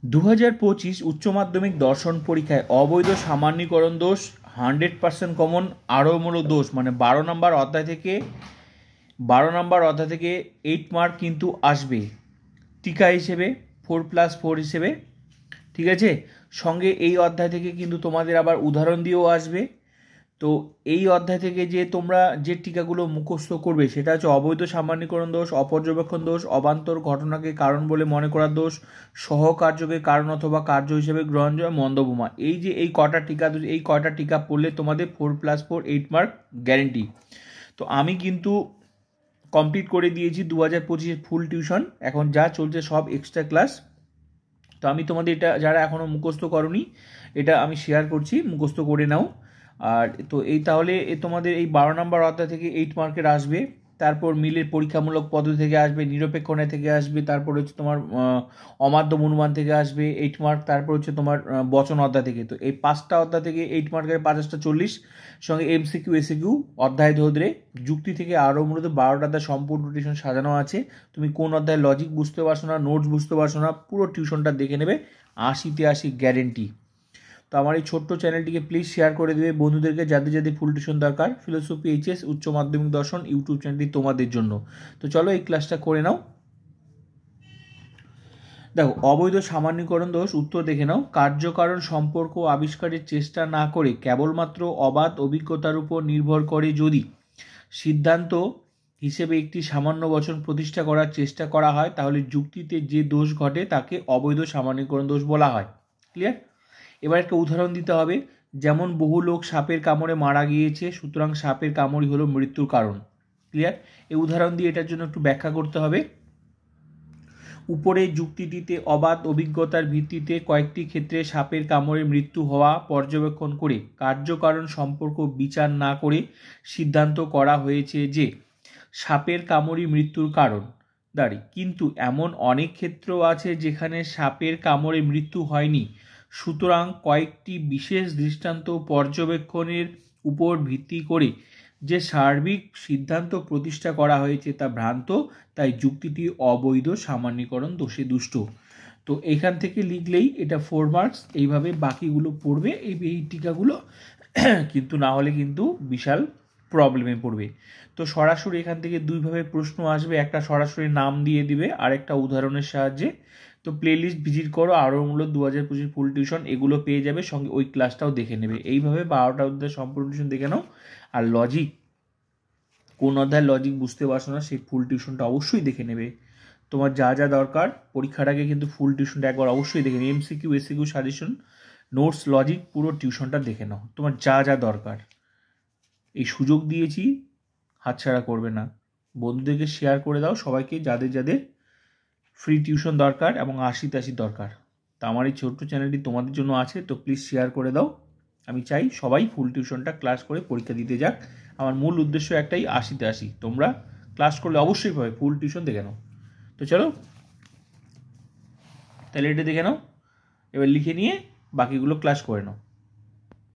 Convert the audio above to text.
2025 উচ্চ মাধ্যমিক দর্শন পরীক্ষায় অবৈধ সামান্যীকরণ দোষ 100% কমন আরোমূলক দোষ মানে 12 নম্বর অধ্যায় থেকে 8 মার্ক কিন্তু আসবে টিকা হিসেবে 4+4 হিসেবে। ঠিক আছে, সঙ্গে এই অধ্যায় থেকে কিন্তু তোমাদের আবার উদাহরণ দিয়েও আসবে। তো এই অধ্যায় থেকে যে তোমরা যে টিকাগুলো মুখস্থ করবে সেটা হচ্ছে অবৈধ সামান্যীকরণ দোষ, অপর্যবেক্ষণ দোষ, অবান্তর ঘটনাকে কারণ বলে মনে করার দোষ, সহকার্যকে কারণ অথবা কার্য হিসেবে গ্রহণযোগ্য মন্দবোমা। এই কয়টা টিকা পড়লে তোমাদের 4+4 8 মার্ক গ্যারেন্টি। তো আমি কিন্তু কমপ্লিট করে দিয়েছি 2025 ফুল টিউশন, এখন যা চলছে সব এক্সট্রা ক্লাস। তো আমি তোমাদের এটা যারা এখনও মুখস্থ করনি এটা আমি শেয়ার করছি, মুখস্থ করে নাও। আর তো তাহলে তোমাদের এই 12 নম্বর অধ্যায় থেকে 8 মার্কের আসবে, তারপর মিলের পরীক্ষামূলক পদ্ধতি থেকে আসবে, নিরপেক্ষ ন্যায় থেকে আসবে, তারপর হচ্ছে তোমার অমাধ্যম অনুমান থেকে আসবে 8 মার্ক, তারপর হচ্ছে তোমার বচন অধ্যায় থেকে। তো এই 5টা অধ্যায় থেকে 8 মার্কের 5টা 40, সঙ্গে এমসিকিউ এসিকিউ অধ্যায় ধরে যুক্তি থেকে আরও মূলত 12টা অধ্যায় সম্পূর্ণ টিউশন সাজানো আছে। তুমি কোন অধ্যায় লজিক বুঝতে পারছো না, নোটস বুঝতে পারছো না, পুরো টিউশনটা দেখে নেবে, 80তে 80 গ্যারেন্টি। তো আমার এই ছোট্ট চ্যানেলটিকে প্লিজ শেয়ার করে দেবে বন্ধুদেরকে, যাদের ফুল টিউশন দরকার। ফিলোসফি এইচএস উচ্চ মাধ্যমিক দর্শন ইউটিউব চ্যানেলটি তোমাদের জন্য। তো চলো এই ক্লাসটা করে নাও। দেখো, অবৈধ সামান্যীকরণ দোষ উত্তর দেখে নাও। কার্যকারণ সম্পর্ক আবিষ্কারের চেষ্টা না করে কেবলমাত্র অবাধ অভিজ্ঞতার উপর নির্ভর করে যদি সিদ্ধান্ত হিসেবে একটি সামান্য বচন প্রতিষ্ঠা করার চেষ্টা করা হয় তাহলে যুক্তিতে যে দোষ ঘটে তাকে অবৈধ সামান্যীকরণ দোষ বলা হয়। ক্লিয়ার? এবার একটা উদাহরণ দিতে হবে, যেমন বহু লোক সাপের কামড়ে মারা গিয়েছে, সুতরাং সাপের কামড়ই হলো মৃত্যুর কারণ। ক্লিয়ার? এই উদাহরণ দিয়ে এটার জন্য একটু ব্যাখ্যা করতে হবে। উপরে যুক্তিটিতে অবাধ অভিজ্ঞতার ভিত্তিতে কয়েকটি ক্ষেত্রে সাপের কামড়ে মৃত্যু হওয়া পর্যবেক্ষণ করে কার্যকারণ সম্পর্ক বিচার না করে সিদ্ধান্ত করা হয়েছে যে সাপের কামড়ই মৃত্যুর কারণ। কিন্তু এমন অনেক ক্ষেত্র আছে যেখানে সাপের কামড়ে মৃত্যু হয়নি, সুতরাং কয়েকটি বিশেষ দৃষ্টান্ত পর্যবেক্ষণের উপর ভিত্তি করে যে সার্বিক সিদ্ধান্ত প্রতিষ্ঠা করা হয়েছে তা ভ্রান্ত, তাই যুক্তিটি অবৈধ সামান্যীকরণ দোষে দুষ্ট। তো এখান থেকে লিখলেই এটা 4 মার্কস, এইভাবে বাকিগুলো পড়বে এই টিকাগুলো, কিন্তু না হলে কিন্তু বিশাল প্রবলেমে পড়বে। তো সরাসরি এখান থেকে দুইভাবে প্রশ্ন আসবে, একটা সরাসরি নাম দিয়ে দিবে আর একটা উদাহরণের সাহায্যে। তো প্লেলিস্ট ভিজিট করো, আরও মূলত 2025 ফুল টিউশন এগুলো পেয়ে যাবে, সঙ্গে ওই ক্লাসটাও দেখে নেবে। এইভাবে 12টা অধ্যায় সম্পূর্ণ টিউশন দেখে নাও। আর লজিক, কোন অধ্যায় লজিক বুঝতে পারছো না সেই ফুল টিউশনটা অবশ্যই দেখে নেবে। তোমার যা যা দরকার পরীক্ষার আগে কিন্তু ফুল টিউশনটা একবার অবশ্যই দেখে নেবে। MCQ SCQ suggestion notes logic পুরো টিউশনটা দেখে নাও, তোমার যা যা দরকার। এই সুযোগ দিয়েছি, হাতছাড়া করবে না। বন্ধুদেরকে শেয়ার করে দাও সবাইকে, যাদের ফ্রি টিউশন দরকার এবং 80তে 80 দরকার। তা আমার এই ছোট্ট চ্যানেলটি তোমাদের জন্য আছে, তো প্লিজ শেয়ার করে দাও। আমি চাই সবাই ফুল টিউশনটা ক্লাস করে পরীক্ষা দিতে যাক। আমার মূল উদ্দেশ্য একটাই, 80তে 80। তোমরা ক্লাস করলে অবশ্যই পাবে, ফুল টিউশন দেখে নাও। তো চলো তাহলে এটা দেখে নাও, এবার লিখে নিয়ে বাকিগুলো ক্লাস করে নাও।